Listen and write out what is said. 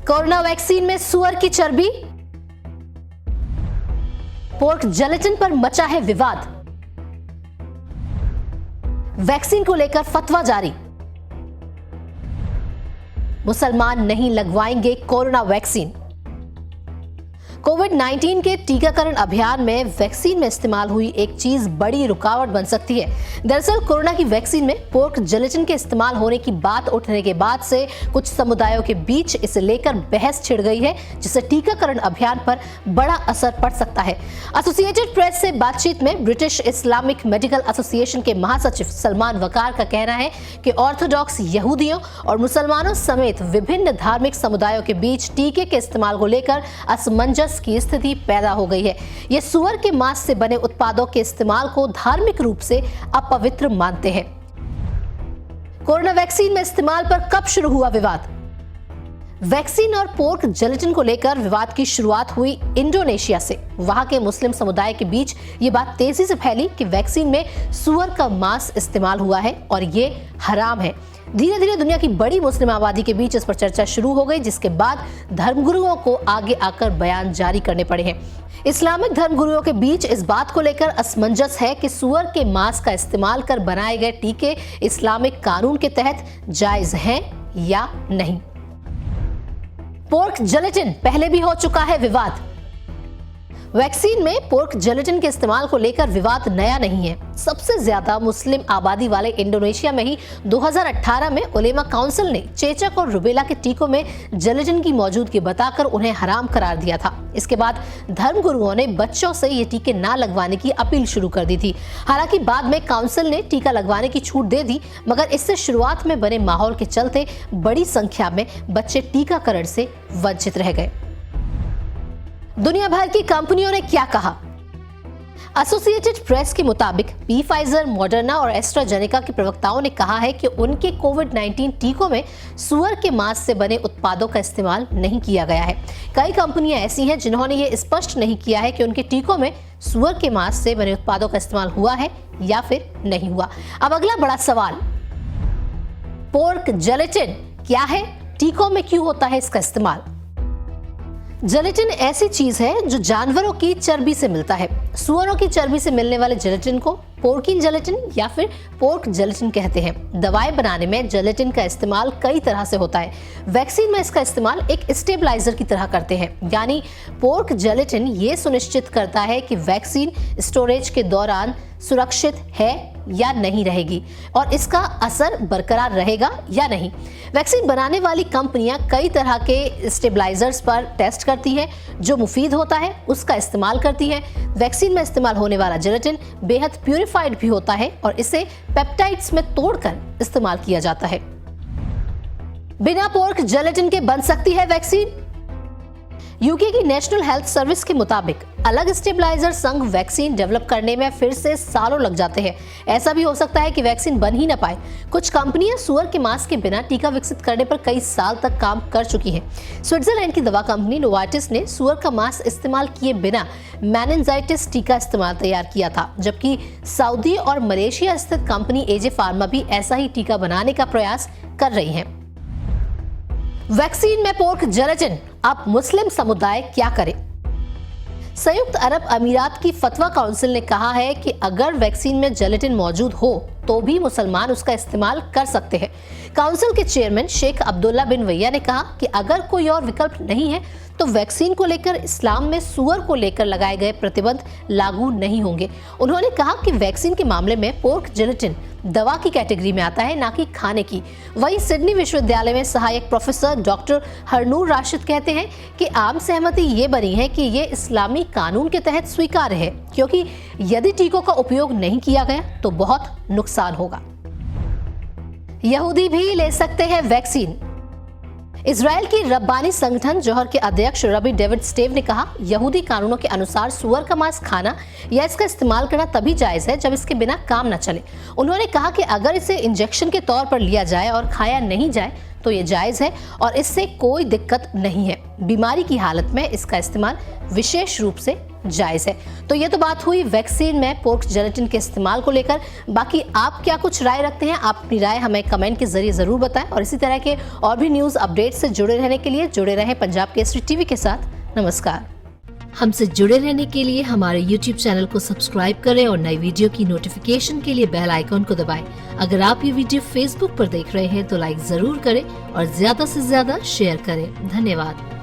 Corona vaccine में सुअर की चर्बी, पोर्क जेलेटिन पर मचा है विवाद। वैक्सीन को लेकर फतवा जारी, मुसलमान नहीं लगवाएंगे कोरोना वैक्सीन। कोविड-19 के टीकाकरण अभियान में वैक्सीन में इस्तेमाल हुई एक चीज बड़ी रुकावट बन सकती है। दरअसल कोरोना की वैक्सीन में पोर्क जेलेटिन के इस्तेमाल होने की बात उठने के बाद से कुछ समुदायों के बीच इसे लेकर बहस छिड़ गई है, जिससे टीकाकरण अभियान पर बड़ा असर पड़ सकता है। एसोसिएटेड प्रेस से बातचीत में ब्रिटिश इस्लामिक मेडिकल एसोसिएशन के महासचिव सलमान वकार का कहना है कि ऑर्थोडॉक्स यहूदियों और मुसलमानों समेत विभिन्न धार्मिक समुदायों के बीच टीके के इस्तेमाल को लेकर असमंजस की स्थिति पैदा हो गई है। ये सुअर के मांस से बने उत्पादों के इस्तेमाल को धार्मिक रूप से अपवित्र मानते हैं। कोरोना वैक्सीन में इस्तेमाल पर कब शुरू हुआ विवाद? वैक्सीन और पोर्क जेलेटिन को लेकर विवाद की शुरुआत हुई इंडोनेशिया से। वहां के मुस्लिम समुदाय के बीच ये बात तेजी से फैली कि वैक्सीन में सुअर का मांस इस्तेमाल हुआ है और ये हराम है। धीरे धीरे दुनिया की बड़ी मुस्लिम आबादी के बीच इस पर चर्चा शुरू हो गई, जिसके बाद धर्मगुरुओं को आगे आकर बयान जारी करने पड़े हैं। इस्लामिक धर्मगुरुओं के बीच इस बात को लेकर असमंजस है कि सुअर के मांस का इस्तेमाल कर बनाए गए टीके इस्लामिक कानून के तहत जायज हैं या नहीं। पोर्क जेलेटिन पहले भी हो चुका है विवाद। वैक्सीन में पोर्क जेलेटिन के इस्तेमाल को लेकर विवाद नया नहीं है। सबसे ज्यादा मुस्लिम आबादी वाले इंडोनेशिया में ही 2018 में उलेमा काउंसिल ने चेचक और रुबेला के टीकों में जेलेटिन की मौजूदगी बताकर उन्हें हराम करार दिया था। इसके बाद धर्मगुरुओं ने बच्चों से ये टीके ना लगवाने की अपील शुरू कर दी थी। हालांकि बाद में काउंसिल ने टीका लगवाने की छूट दे दी, मगर इससे शुरुआत में बने माहौल के चलते बड़ी संख्या में बच्चे टीकाकरण से वंचित रह गए। दुनिया भर की कंपनियों ने क्या कहा? एसोसिएटेड प्रेस के मुताबिक फाइजर, मॉडर्ना और एस्ट्राजेनेका के प्रवक्ताओं ने कहा है कि उनके कोविड-19 टीकों में सुअर के मांस से बने उत्पादों का इस्तेमाल नहीं किया गया है। कई कंपनियां ऐसी हैं जिन्होंने ये स्पष्ट नहीं किया है कि उनके टीकों में सुअर के मांस से बने उत्पादों का इस्तेमाल हुआ है या फिर नहीं हुआ। अब अगला बड़ा सवाल, पोर्क जेलेटिन क्या है? टीकों में क्यों होता है इसका इस्तेमाल? जेलेटिन ऐसी चीज है जो जानवरों की चर्बी से मिलता है। सुअरों की चर्बी से मिलने वाले जेलेटिन को पोर्किन जेलेटिन या फिर पोर्क जेलेटिन कहते हैं। दवाएं बनाने में जेलेटिन का इस्तेमाल कई तरह से होता है। वैक्सीन में इसका इस्तेमाल एक स्टेबलाइजर की तरह करते हैं, यानी पोर्क जेलेटिन ये सुनिश्चित करता है कि वैक्सीन स्टोरेज के दौरान सुरक्षित है या नहीं रहेगी और इसका असर बरकरार रहेगा या नहीं। वैक्सीन बनाने वाली कंपनियां कई तरह के स्टेबलाइजर्स पर टेस्ट करती हैं। जो मुफीद होता है उसका इस्तेमाल करती हैं। वैक्सीन में इस्तेमाल होने वाला जेलेटिन बेहद प्यूरिफाइड भी होता है और इसे पेप्टाइड्स में तोड़कर इस्तेमाल किया जाता है। बिना पोर्क जेलेटिन के बन सकती है वैक्सीन? यूके की नेशनल हेल्थ सर्विस के मुताबिक अलग स्टेबलाइजर संग वैक्सीन डेवलप करने में फिर से सालों लग जाते हैं। ऐसा भी हो सकता है कि वैक्सीन बन ही न पाए। कुछ कंपनियां सुअर के मांस के बिना टीका विकसित करने पर कई साल तक काम कर चुकी हैं। स्विट्जरलैंड की दवा कंपनी नोवार्टिस ने सुअर का मांस इस्तेमाल किए बिना मेनिंजाइटिस टीका तैयार किया था, जबकि सऊदी और मलेशिया स्थित कंपनी एजे फार्मा भी ऐसा ही टीका बनाने का प्रयास कर रही है। वैक्सीन में पोर्क जेलेटिन, अब मुस्लिम समुदाय क्या करे? संयुक्त अरब अमीरात की फतवा काउंसिल ने कहा है कि अगर वैक्सीन में जेलेटिन मौजूद हो तो भी मुसलमान उसका इस्तेमाल कर सकते हैं। काउंसिल के चेयरमैन शेख अब्दुल्ला बिन वैया ने कहा कि अगर कोई और विकल्प नहीं है तो वैक्सीन को लेकर इस्लाम में सुअर को लेकर लगाए गए प्रतिबंध लागू नहीं होंगे। उन्होंने कहा कि वैक्सीन के मामले में पोर्क जेलेटिन दवा की कैटेगरी में आता है, ना कि खाने की। वहीं सिडनी विश्वविद्यालय में सहायक प्रोफेसर डॉक्टर हरनूर राशिद कहते हैं कि आम सहमति ये बनी है कि ये इस्लामी कानून के तहत स्वीकार्य है, क्योंकि यदि टीकों का उपयोग नहीं किया गया तो बहुत नुकसान होगा। यहूदी भी ले सकते हैं वैक्सीन। इजराइल की रब्बानी संगठन जोहर के अध्यक्ष रबी डेविड स्टेव ने कहा, यहूदी कानूनों के अनुसार सुअर का मांस खाना या इसका इस्तेमाल करना तभी जायज है जब इसके बिना काम न चले। उन्होंने कहा कि अगर इसे इंजेक्शन के तौर पर लिया जाए और खाया नहीं जाए तो ये जायज है और इससे कोई दिक्कत नहीं है। बीमारी की हालत में इसका इस्तेमाल विशेष रूप से जायज है। तो ये तो बात हुई वैक्सीन में पोर्क जेलेटिन के इस्तेमाल को लेकर। बाकी आप क्या कुछ राय रखते हैं? आप अपनी राय हमें कमेंट के जरिए जरूर बताएं और इसी तरह के और भी न्यूज अपडेट से जुड़े रहने के लिए जुड़े रहें पंजाब केसरी टीवी के साथ। नमस्कार। हमसे जुड़े रहने के लिए हमारे YouTube चैनल को सब्सक्राइब करें और नई वीडियो की नोटिफिकेशन के लिए बेल आइकॉन को दबाएं। अगर आप ये वीडियो Facebook पर देख रहे हैं तो लाइक जरूर करें और ज्यादा से ज्यादा शेयर करें। धन्यवाद।